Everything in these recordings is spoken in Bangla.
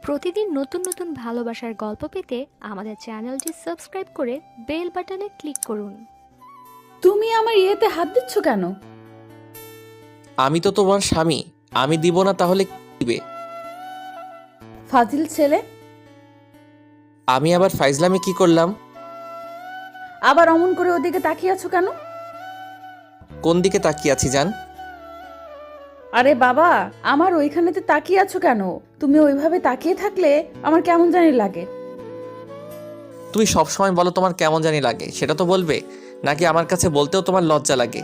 প্রতিদিন নতুন নতুন ভালোবাসার গল্প পেতে আমাদের চ্যানেলটি সাবস্ক্রাইব করে বেল বাটনে ক্লিক করুন। তুমি আমার ইয়েতে হাত দিচ্ছ কেন? আমি তো তোমার স্বামী, আমি দিব না তাহলে কে দিবে? ফাজিল ছেলে। আমি আবার ফাইজলামি কি করলাম? আবার অমন করে ওদিকে তাকিয়ে আছো কেন? কোন দিকে তাকিয়ে আছি জান? আরে বাবা, আমার ওইখানেতে তাকিয়ে আছো কেন? তুমি ওইভাবে তাকিয়ে থাকলে আমার কেমন জানি লাগে। তুমি সব সময় বলো তোমার কেমন জানি লাগে, সেটা তো বলবে, নাকি আমার কাছে বলতেও তোমার লজ্জা লাগে?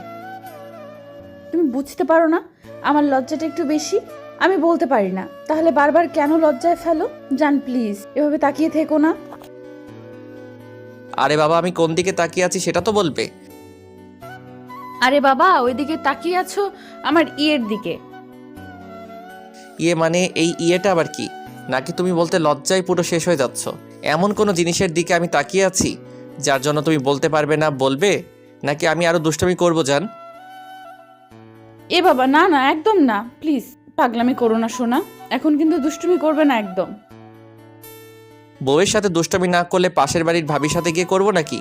তুমি বুঝতে পারো না আমার লজ্জাটা একটু বেশি? আমি বলতে পারি না, তাহলে বারবার কেন লজ্জায় ফেলো? জান প্লিজ এভাবে তাকিয়ে থেকো না। আরে বাবা, আমি কোন দিকে তাকিয়ে আছি সেটা তো বলবে। আরে বাবা, ওইদিকে তাকিয়ে আছো আমার ইয়ের দিকে। ইয়ে মানে এই ইয়েটা আবার কি? নাকি তুমি বলতে লজ্জায় পুরো শেষ হয়ে যাচ্ছ? এমন কোনো জিনিসের দিকে আমি তাকিয়ে আছি যার জন্য তুমি বলতে পারবে না, বলবে? নাকি আমি আরো দুষ্টামি করবো জান? এ বাবা, না না, একদম না, প্লিজ পাগলামি করো না সোনা। এখন কিন্তু দুষ্টুমি করবে না একদম। বউয়ের সাথে দুষ্টামি না করলে পাশের বাড়ির ভাবির সাথে গিয়ে করবো নাকি?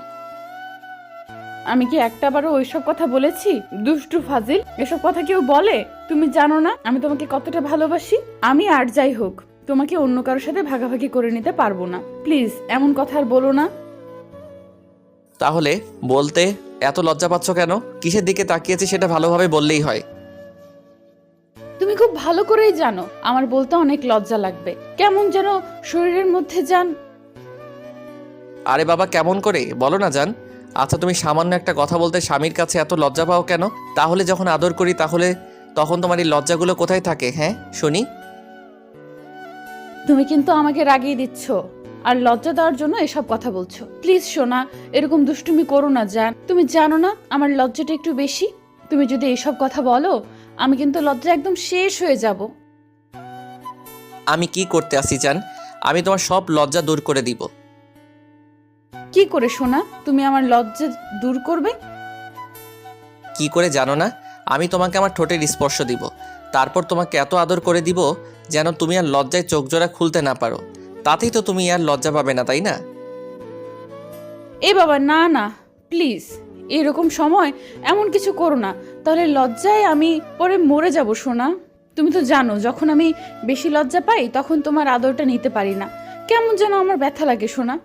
আমি কি একটাবারও ওইসব কথা বলেছি? দুষ্টু ফাজিল, এসব কথা কেউ বলে? তুমি জানো না আমি তোমাকে কতটা ভালোবাসি। আমি আর যাই হোক তোমাকে অন্য কারোর সাথে ভাগাভাগি করে নিতে পারবো না। প্লিজ এমন কথা আর বলো না। তাহলে বলতে এত লজ্জা পাচ্ছ কেন? কিসের দিকে তাকিয়েছি সেটা ভালোভাবে বললেই হয়। তুমি খুব ভালো করেই জানো আমার বলতে অনেক লজ্জা লাগবে, কেমন যেন শরীরের মধ্যে যান। আরে বাবা, কেমন করে বলো না জান। আচ্ছা, তুমি সামান্য একটা কথা বলতে স্বামীর কাছে এত লজ্জা পাও কেন? তাহলে যখন আদর করি তাহলে তখন তোমার এই লজ্জাগুলো কোথায় থাকে? হ্যাঁ শুনি। তুমি কিন্তু আমাকে রাগিয়ে দিচ্ছ আর লজ্জা দেওয়ার জন্য এসব কথা বলছো। প্লিজ সোনা, এরকম দুষ্টুমি করো না জান। তুমি জানো না আমার লজ্জাটা একটু বেশি। তুমি যদি এইসব কথা বলো আমি কিন্তু লজ্জা একদম শেষ হয়ে যাব। আমি কি করতে আসি জান? আমি তোমার সব লজ্জা দূর করে দিব। কি করে সোনা তুমি আমার লজ্জা দূর করবে? কি করে জানো না? আমি তোমাকে আমার ঠোঁটের স্পর্শ দিব, তারপর তোমাকে এত আদর করে দিব যেন তুমি আর লজ্জায় চোখ জোড়া খুলতে না পারো। তাতেই তো তুমি আর লজ্জা পাবে না, তাই না? এ বাবা, না না, প্লিজ এরকম সময় এমন কিছু করো না, তাহলে লজ্জায় আমি পরে মরে যাব সোনা। তুমি তো জানো যখন আমি বেশি লজ্জা পাই তখন তোমার আদরটা নিতে পারি না, কেমন যেন আমার ব্যথা লাগে সোনা।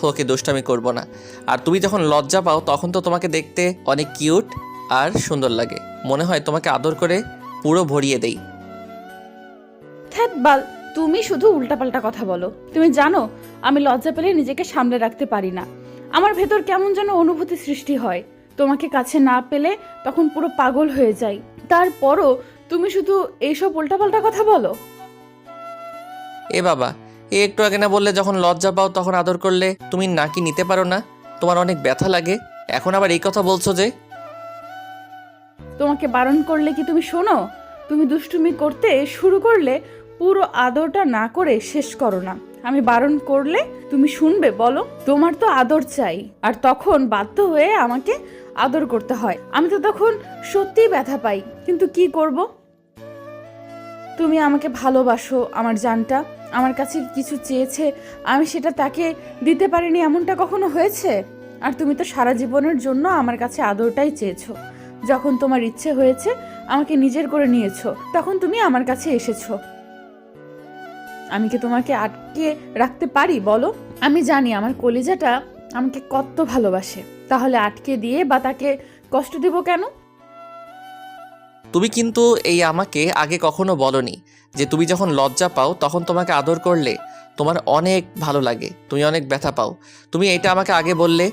ওকে, দুষ্টামি করবো না। আর তুমি যখন লজ্জা পাও তখন তো তোমাকে দেখতে অনেক কিউট আর সুন্দর লাগে, মনে হয় তোমাকে আদর করে পুরো ভরিয়ে দেই। ধ্যাৎ বাল, তুমি শুধু উল্টাপাল্টা কথা বলো। তুমি জানো আমি লজ্জা পেলে নিজেকে সামলে রাখতে পারি না, আমার ভেতর কেমন যেন অনুভূতি সৃষ্টি হয়। তোমাকে কাছে না পেলে তখন পুরো পাগল হয়ে যাই। তারপরও তুমি শুধু এইসব উল্টাপাল্টা কথা বলো। এ বাবা, একটু আগে না বললে যখন লজ্জা পাও তখন আদর করলে তুমি নাকি নিতে পারো না, তোমার অনেক ব্যথা লাগে, এখন আবার এই কথা বলছো যে? তোমাকে বারণ করলে কি তুমি শোনো? তুমি দুষ্টুমি করতে শুরু করলে পুরো আদরটা না করে শেষ করো না। আমি বারণ করলে তুমি শুনবে বলো? তোমার তো আদর চাই, আর তখন বাধ্য হয়ে আমাকে আদর করতে হয়। আমি তো তখন সত্যিই ব্যথা পাই, কিন্তু কি করব? তুমি আমাকে ভালোবাসো আমার জানটা, আমার কাছে কিছু চেয়েছে আমি সেটা তাকে দিতে পারিনি, এমনটা কখনো হয়েছে? আর তুমি তো সারা জীবনের জন্য আমার কাছে আদরটাই চেয়েছো। যখন তোমার ইচ্ছে হয়েছে আমাকে নিজের করে নিয়েছো, তখন তুমি আমার কাছে এসেছো। আমি কি তোমাকে আটকে রাখতে পারি বলো? আমি জানি আমার কলিজাটা আমাকে কত ভালোবাসে, তাহলে আটকে দিয়ে বা তাকে কষ্ট দেব কেন? তুমি কিন্তু এই আমাকে আগে কখনো বলনি যে তুমি যখন লজ্জা পাও তখন তোমাকে আদর করলে তোমার অনেক ভালো লাগে, তুমি অনেক ব্যথা পাও। তুমি এটা আমাকে আগে বললে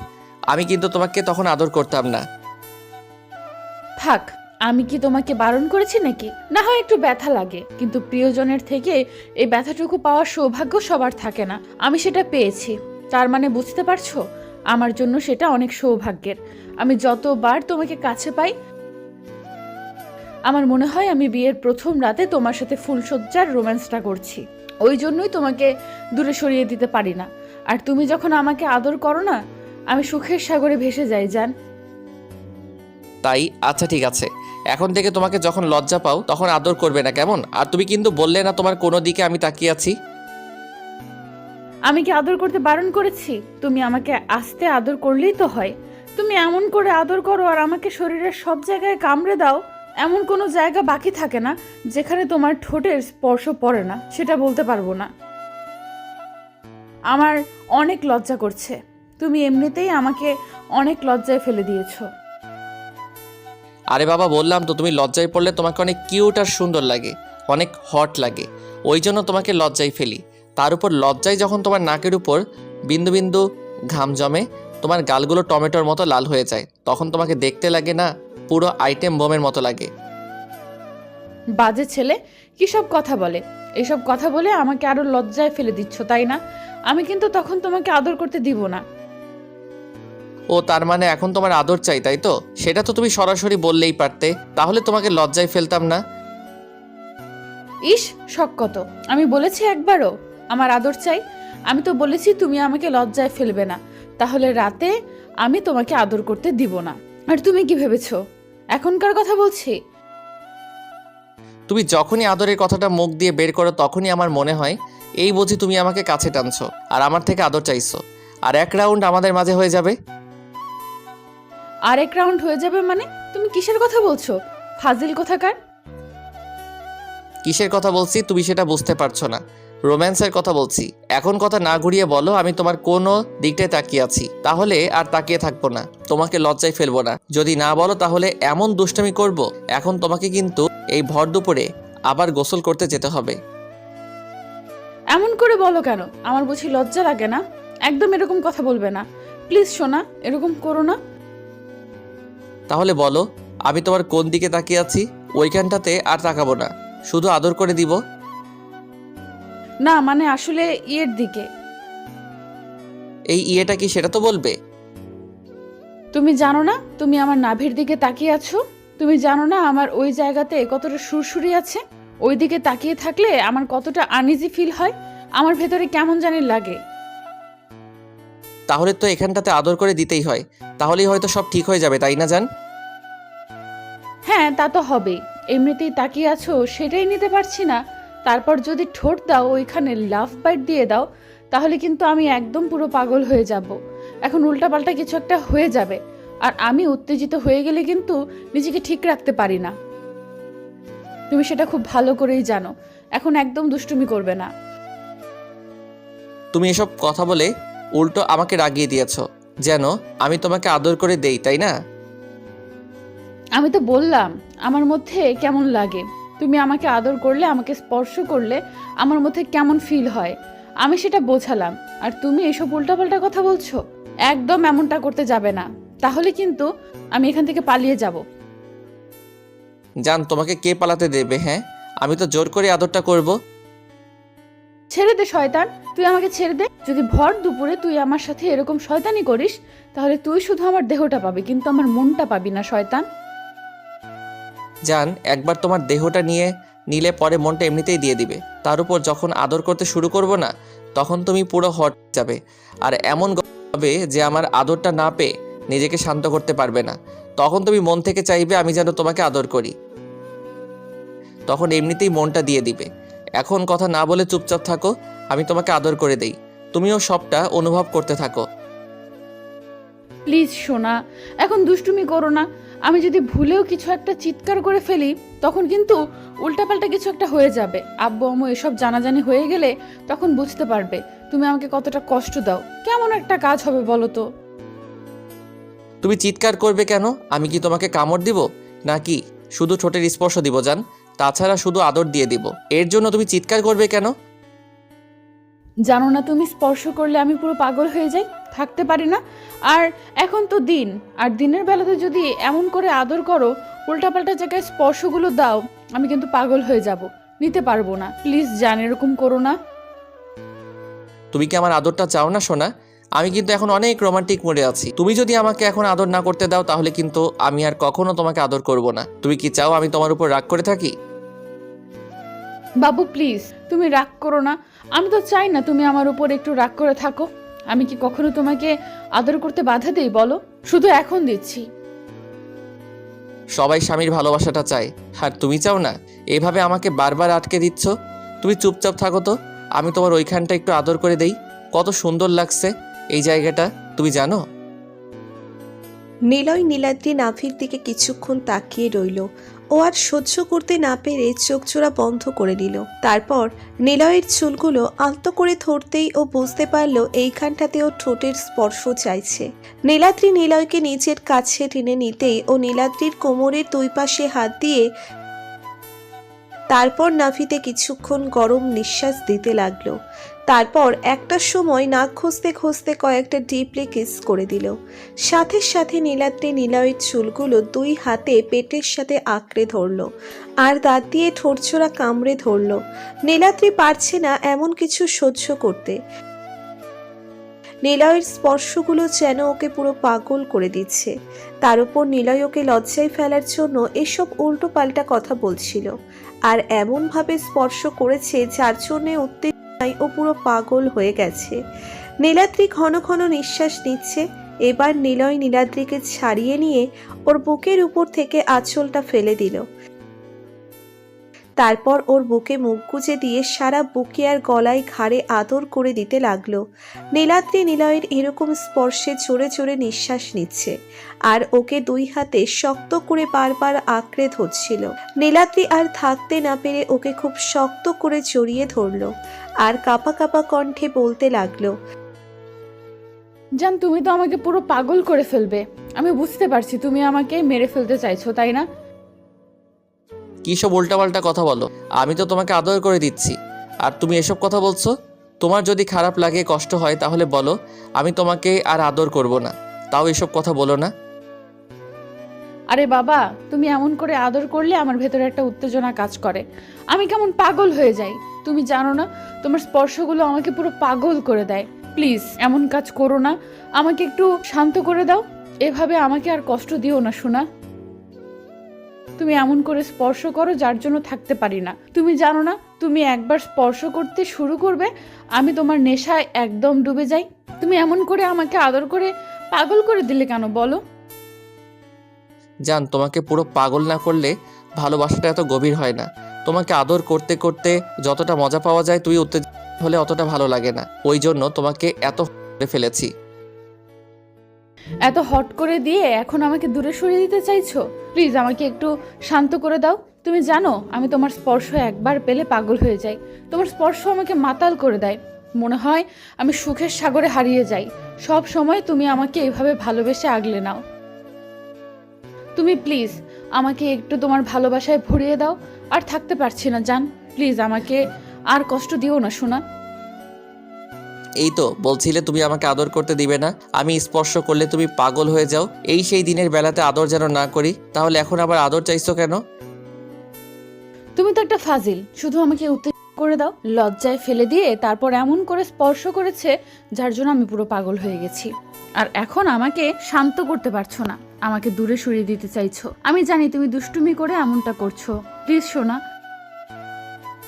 আমি কিন্তু তোমাকে তখন আদর করতাম না। থাক, আমি কি তোমাকে বারণ করেছি নাকি? না হয় একটু ব্যথা লাগে, কিন্তু প্রিয়জনের থেকে এই ব্যথাটুকু পাওয়ার সৌভাগ্য সবার থাকে না। আমি সেটা পেয়েছি, তার মানে বুঝতে পারছো আমার জন্য সেটা অনেক সৌভাগ্যের। আমি যতবার তোমাকে কাছে পাই আমার মনে হয় আমি বিয়ের প্রথম রাতে তোমার সাথে ফুলসজ্জার রোম্যান্সটা করছি। ওই জন্যই তোমাকে দূরে সরিয়ে দিতে পারি না। আর তুমি যখন আমাকে আদর করো না আমি সুখের সাগরে ভেসে যাই জান। তাই আচ্ছা ঠিক আছে, এখন থেকে তোমাকে যখন লজ্জা পাও তখন আদর করবে না, কেমন? আর তুমি কিন্তু বললে না তোমার কোনো দিকে আমি তাকিয়ে আছি। আমি কি আদর করতে বারণ করেছি? তুমি আমাকে আস্তে আদর করলেই তো হয়। তুমি এমন করে আদর করো আর আমাকে শরীরের সব জায়গায় কামড়ে দাও, এমন কোনো জায়গা বাকি থাকে না যেখানে তোমার ঠোঁটের স্পর্শ পড়ে না, সেটা বলতে পারবো না। আমার অনেক লজ্জা করছে। তুমি এমনিতেই আমাকে অনেক লজ্জায় ফেলে দিয়েছো। আরে বাবা, বললাম তো তুমি লজ্জায় পড়লে তোমাকে অনেক কিউট আর সুন্দর লাগে, অনেক হট লাগে, ওই জন্য তোমাকে লজ্জায় ফেলি। তার উপর লজ্জায় যখন তোমার নাকের উপর বিন্দু বিন্দু ঘাম জমে, তোমার গালগুলো টমেটোর মতো লাল হয়ে যায়, তখন তোমাকে দেখতে লাগে না পুরো আইটেম বোমের মতো লাগে। বাজে ছেলে, কি সব কথা বলে? এসব কথা বলে আমাকে আরো লজ্জায় ফেলে দিচ্ছ, তাই না? আমি কিন্তু তখন তোমাকে আদর করতে দিব না। ও, তার মানে এখন তোমার আদর চাই, তাই তো? সেটা তো তুমি সরাসরি বললেই পারতে, তাহলে তোমাকে লজ্জায় ফেলতাম না। ইস, শখ কত! আমি বলেছি একবারও আমার আদর চাই? আমি তো বলেছি তুমি আমাকে লজ্জায় ফেলবে না, তাহলে রাতে আমি তোমাকে আদর করতে দিব না। আর তুমি কি ভেবেছো এখনকার কথা বলছি? তুমি যখনই আদরের কথাটা মুখ দিয়ে বের করো তখনই আমার মনে হয় এই বুঝি তুমি আমাকে কাছে টানছো আর আমার থেকে আদর চাইছো, আর এক রাউন্ড আমাদের মাঝে হয়ে যাবে। আর এক রাউন্ড হয়ে যাবে মানে? তুমি কিসের কথা বলছো? ফাজিল কোথাকার! কিসের কথা বলছি তুমি সেটা বুঝতে পারছো না, রোম্যান্সের কথা বলছি। এখন কথা না ঘুরিয়ে বলো আমি তোমার কোনো দিকটায় তাকিয়ে আছি, তাহলে আর তাকিয়ে থাকবো না, তোমাকে লজ্জায় ফেলবো না। যদি না বলো তাহলে এমন দুষ্টামি করব, এখন তোমাকে কিন্তু এই ভর দুপুরে আবার গোসল করতে যেতে হবে। এমন করে বলো কেন? আমার বুঝি লজ্জা লাগে না? একদম এরকম কথা বলবে না প্লিজ সোনা, এরকম করো না। তাহলে বলো আমি তোমার কোন দিকে তাকিয়ে আছি? ওইখানটাতে আর তাকাবো না, শুধু আদর করে দিব। না মানে আসলে ইয়ের দিকে। এই ইয়েটা কি সেটা তো বলবে। তুমি জানো না তুমি আমার নাভির দিকে তাকিয়ে আছো? তুমি জানো না আমার ওই জায়গাতে কতটা সুরসুরি আছে? ওই দিকে তাকিয়ে থাকলে আমার কতটা আনইজি ফিল হয়, আমার ভেতরে কেমন জানি লাগে। তাহলে তো এখানটাতে আদর করে দিতেই হয়, তাহলেই হয়তো সব ঠিক হয়ে যাবে, তাই না জান? হ্যাঁ তা তো হবেই, এমনিতেই তাকিয়ে আছো সেটাই নিতে পারছি না, তারপর যদি ঠোঁট দাও ওইখানে লাভ বাইট দিয়ে দাও, তাহলে কিন্তু আমি একদম পুরো পাগল হয়ে যাব। এখন উল্টাপাল্টা কিছু একটা হয়ে যাবে, আর আমি উত্তেজিত হয়ে গেলে কিন্তু নিজেকে ঠিক রাখতে পারি না। তুমি সেটা খুব ভালো করেই জানো। এখন একদম দুষ্টুমি করবে না। তুমি এসব কথা বলে উল্টো আমাকে রাগিয়ে দিয়েছো, যেন আমি তোমাকে আদর করে দেই, তাই না? আমি তো বললাম আমার মধ্যে কেমন লাগে, তুমি আমাকে আদর করলে, আমাকে স্পর্শ করলে আমার মধ্যে কেমন ফিল হয়, আমি সেটা বোঝালাম। আর তুমি এসব উল্টাপাল্টা কথা বলছো। একদম এমনটা করতে যাবে না, তাহলে কিন্তু আমি এখান থেকে পালিয়ে যাব। জান, তোমাকে কে পালাতে দেবে? হ্যাঁ, আমি তো জোর করে আদরটা করব। ছেড়ে দে শয়তান, তুই আমাকে ছেড়ে দে। যদি ভর দুপুরে তুই আমার সাথে এরকম শয়তানি করিস, তাহলে তুই শুধু আমার দেহটা পাবি, কিন্তু আমার মনটা পাবি না শয়তান। জান, একবার তোমার দেহটা নিলে পরে মনটা এমনিতেই দিয়ে দিবে। তার উপর যখন আদর করতে শুরু করব না, তখন তুমি পুরো হট যাবে, আর এমন হবে যে আমার আদরটা না পেয়ে নিজেকে শান্ত করতে পারবে না। তখন তুমি মন থেকে চাইবে আমি যেন তোমাকে আদর করি, তখন এমনিতেই মনটা দিয়ে দিবে। এখন কথা না বলে চুপচাপ থাকো, আমি তোমাকে আদর করে দেই, তুমিও সবটা অনুভব করতে থাকো। প্লিজ সোনা, এখন দুষ্টুমি করো না। আমি যদি ভুলেও কিছু একটা চিৎকার করে ফেলি, তখন কিন্তু উল্টাপাল্টা কিছু একটা হয়ে যাবে। আব্বু আম্মু এসব জানাজানি হয়ে গেলে তখন বুঝতে পারবে তুমি আমাকে কতটা কষ্ট দাও। কেমন একটা কাজ হবে বলো তো? তুমি চিৎকার করবে কেন? আমি কি তোমাকে কামড় দিব নাকি শুধু ঠোঁটের স্পর্শ দিব জান? তাছাড়া শুধু আদর দিয়ে দিব, এর জন্য তুমি চিৎকার করবে কেন? জানো না তুমি স্পর্শ করলে আমি পুরো পাগল হয়ে যাই, থাকতে পারি না। আর এখন তো দিন, আর দিনের বেলাতে যদি এমন করে আদর করো, উল্টাপাল্টা জায়গায় স্পর্শগুলো দাও, আমি কিন্তু পাগল হয়ে যাব, নিতে পারবো না। প্লিজ জান, এরকম করো না। তুমি কি আমার আদরটা চাও না সোনা? আমি কিন্তু এখন অনেক রোমান্টিক মোডে আছি, তুমি যদি আমাকে এখন আদর না করতে দাও তাহলে কিন্তু আমি আর কখনো তোমাকে আদর করব না। তুমি কি চাও আমি তোমার উপর রাগ করে থাকি? বাবু প্লিজ, তুমি রাগ করো না। আমি তো চাই না তুমি আমার উপর একটু রাগ করে থাকো। আমি কি কখনো তোমাকে আদর করতে বাধা দেই বলো? শুধু এখন দিচ্ছি। সবাই স্বামীর ভালোবাসাটা চায়, আর তুমি চাও না। এভাবে আমাকে বারবার আটকে দিচ্ছ। তুমি চুপচাপ থাকো তো, আমি তোমার ওইখানটা একটু আদর করে দেই। কত সুন্দর লাগছে এই জায়গাটা, তুমি জানো? নিলয় নীলাদ্রি নাভির দিকে কিছুক্ষণ তাকিয়ে রইল। ও আর সহ্য করতে না পেরে চোখজোড়া বন্ধ করে নিল। তারপর নিলয়ের চুলগুলো আলতো করে ধরতেই ও বুঝতে পারল এইখানটাতে ও ঠোঁটের স্পর্শ চাইছে। নীলাদ্রি নিলয়কে নিজের কাছে টেনে নিতেই ও নীলাদ্রির কোমরের দুই পাশে হাত দিয়ে তারপর নাভিতে কিছুক্ষণ গরম নিঃশ্বাস দিতে লাগলো। তারপর একটা সময় নাক ঘষতে ঘষতে কয়েকটা ডিপলি কিস করে দিল। সাথে সাথে নীলাদ্রি নিলয়ের চুলগুলো দুই হাতে পেটের সাথে আঁকড়ে ধরল আর দাঁত দিয়ে ঠোঁটছোড়া কামড়ে ধরল। নীলাদ্রি পারছে না এমন কিছু সহ্য করতে। নিলয়ের স্পর্শগুলো যেন ওকে পুরো পাগল করে দিচ্ছে। তার উপর নিলয় ওকে লজ্জায় ফেলার জন্য এসব উল্টো পাল্টা কথা বলছিল আর এমনভাবে স্পর্শ করেছে যার জন্যে উত্তেজনায় ও পুরো পাগল হয়ে গেছে। নীলাদ্রি ঘন ঘন নিঃশ্বাস নিচ্ছে। এবার নিলয় নীলাদ্রিকে ছাড়িয়ে নিয়ে ওর বুকের উপর থেকে আঁচলটা ফেলে দিল। তারপর ওর বুকে মুখ গুজে দিয়ে সারা বুকে আর গলায় ঘাড়ে আদর করে দিতে লাগলো। নীলাদ্রি নিলয়ের এরকম স্পর্শে জোরে জোরে নিঃশ্বাস নিচ্ছে আর ওকে দুই হাতে শক্ত করে বারবার আঁকড়ে ধরছিল। নীলাদ্রি আর থাকতে না পেরে ওকে খুব শক্ত করে জড়িয়ে ধরলো আর কাঁপা কাঁপা কণ্ঠে বলতে লাগলো, জান, তুমি তো আমাকে পুরো পাগল করে ফেলবে। আমি বুঝতে পারছি তুমি আমাকে মেরে ফেলতে চাইছো, তাই না? কী সব উল্টাপাল্টা কথা বলো? আমি তো তোমাকে আদর করে দিচ্ছি আর তুমি এসব কথা বলছো? তোমার যদি খারাপ লাগে, কষ্ট হয়, তাহলে বলো, আমি তোমাকে আর আদর করব না। তাও এসব কথা বলো না। আরে বাবা, তুমি এমন করে আদর করলে আমার ভেতরে একটা উত্তেজনা কাজ করে, আমি কেমন পাগল হয়ে যাই। তুমি জানো না, তোমার স্পর্শগুলো আমাকে পুরো পাগল করে দেয়। প্লিজ এমন কাজ করো না, আমাকে একটু শান্ত করে দাও। এভাবে আমাকে আর কষ্ট দিও না সোনা। তুমি এমন করে স্পর্শ করো যার জন্য থাকতে পারি না। তুমি জানো না, তুমি একবার স্পর্শ করতে শুরু করবে, আমি তোমার নেশায় একদম ডুবে যাই। তুমি এমন করে আমাকে আদর করে পাগল করে দিলে কেন বলো? জান, তোমাকে পুরো পাগল না করলে ভালোবাসাটা এত গভীর হয় না। তোমাকে আদর করতে করতে যতটা মজা পাওয়া যায়, তুই উত্তেজিত হলে অতটা ভালো লাগে না। ওই জন্য তোমাকে এত ফেলেছি। এত হট করে দিয়ে এখন আমাকে দূরে সরিয়ে দিতে চাইছো? প্লিজ আমাকে একটু শান্ত করে দাও। তুমি জানো, আমি তোমার স্পর্শ একবার পেলে পাগল হয়ে যাই। তোমার স্পর্শ আমাকে মাতাল করে দেয়। মনে হয় আমি সুখের সাগরে হারিয়ে যাই। সব সময় তুমি আমাকে এভাবে ভালোবেসে আগলে নাও। তুমি প্লিজ আমাকে একটু তোমার ভালোবাসায় ভরিয়ে দাও। আর থাকতে পারছি না জান, প্লিজ আমাকে আর কষ্ট দিও না সোনা। এই তো বলছিলে তুমি আমাকে আদর করতে দিবে না, আমি স্পর্শ করলে তুমি পাগল হয়ে যাও। এই সেই দিনের বেলাতে আদর যেন না করি, তাহলে এখন আবার আদর চাইছো কেন? তুমি তো একটা ফাজিল, শুধু আমাকে উত্তেজিত করে দাও। লজ্জায় ফেলে দিয়ে তারপর এমন করে স্পর্শ করেছে যার জন্য আমি পুরো পাগল হয়ে গেছি। আর এখন আমাকে শান্ত করতে পারছো না, আমাকে দূরে সরিয়ে দিতে চাইছো। আমি জানি তুমি দুষ্টুমি করে এমনটা করছো। প্লিজ সোনা,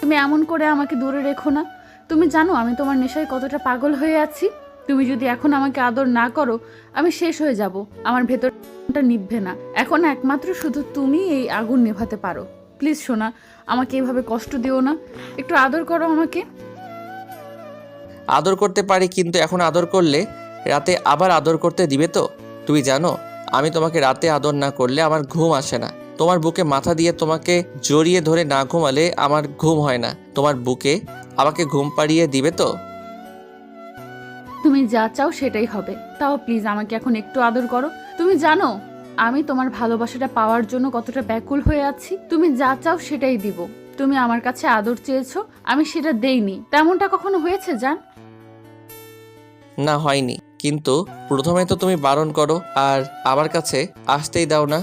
তুমি এমন করে আমাকে দূরে রেখো না। তুমি জানো আমি তোমার নেশায় কতটা পাগল হয়ে আছি। তুমি যদি এখন আমাকে আদর না করো, আমি শেষ হয়ে যাব। আমার ভেতরটা নিভবে না। এখন একমাত্র শুধু তুমি এই আগুন নেভাতে পারো। প্লিজ সোনা, আমাকে এভাবে কষ্ট দিও না, একটু আদর করো আমাকে। আদর করতে পারি, কিন্তু এখন আদর করলে রাতে আবার আদর করতে দিবে তো? তুমি জানো, আমি তোমাকে রাতে আদর না করলে আমার ঘুম আসে না। তোমার বুকে মাথা দিয়ে তোমাকে জড়িয়ে ধরে না ঘুমালে আমার ঘুম হয় না। তোমার বুকে আমাকে ঘুম পাড়িয়ে দিবে তো? তুমি যা চাও সেটাই হবে। তাও প্লিজ আমাকে এখন একটু আদর করো। তুমি জানো আমি তোমার ভালোবাসাটা পাওয়ার জন্য কতটা ব্যাকুল হয়ে আছি। তুমি যা চাও সেটাই দিব। তুমি আমার কাছে আদর চেয়েছো, আমি সেটা দেইনি, তেমনটা কখনো হয়েছে জান? না, হয়নি। কিন্তু প্রথমে তো তুমি বারণ করো আর আমার কাছে আসতেই দাও না।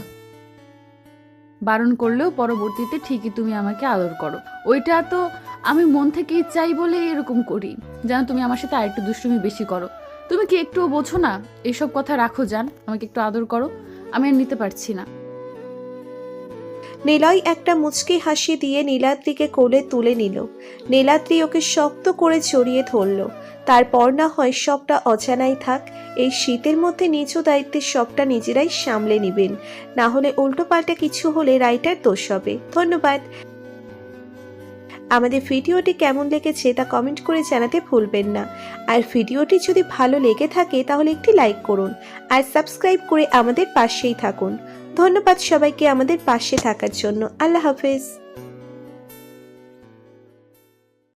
বারণ করলেও পরবর্তীতে ঠিকই তুমি আমাকে আদর করো। ওইটা তো আমি মন থেকেই চাই বলে এরকম করি, যেন তুমি আমার সাথে আরেকটু দুষ্টুমি বেশি করো। তুমি কি একটুও বোঝো না? এসব কথা রাখো জান, আমাকে একটু আদর করো, আমি আর নিতে পারছি না। নিলয় একটা মুচকি হাসি দিয়ে নীলাদ্রিকে কোলে তুলে নিল। নীলাদ্রি ওকে শক্ত করে জড়িয়ে ধরল। তারপর না হয় সবটা অজানাই থাক, এই শীতের মধ্যে নিজ দায়িত্বে সবটা নিজেরাই সামলে নেবেন, না হলে উল্টোপাল্টা কিছু হলে রাইটার দোষ হবে। ধন্যবাদ। আমাদের ভিডিওটি কেমন লেগেছে তা কমেন্ট করে জানাতে ভুলবেন না। আর ভিডিওটি যদি ভালো লেগে থাকে তাহলে একটি লাইক করুন আর সাবস্ক্রাইব করে আমাদের পাশেই থাকুন। ধন্যবাদ সবাইকে আমাদের পাশে থাকার জন্য। আল্লাহ হাফেজ।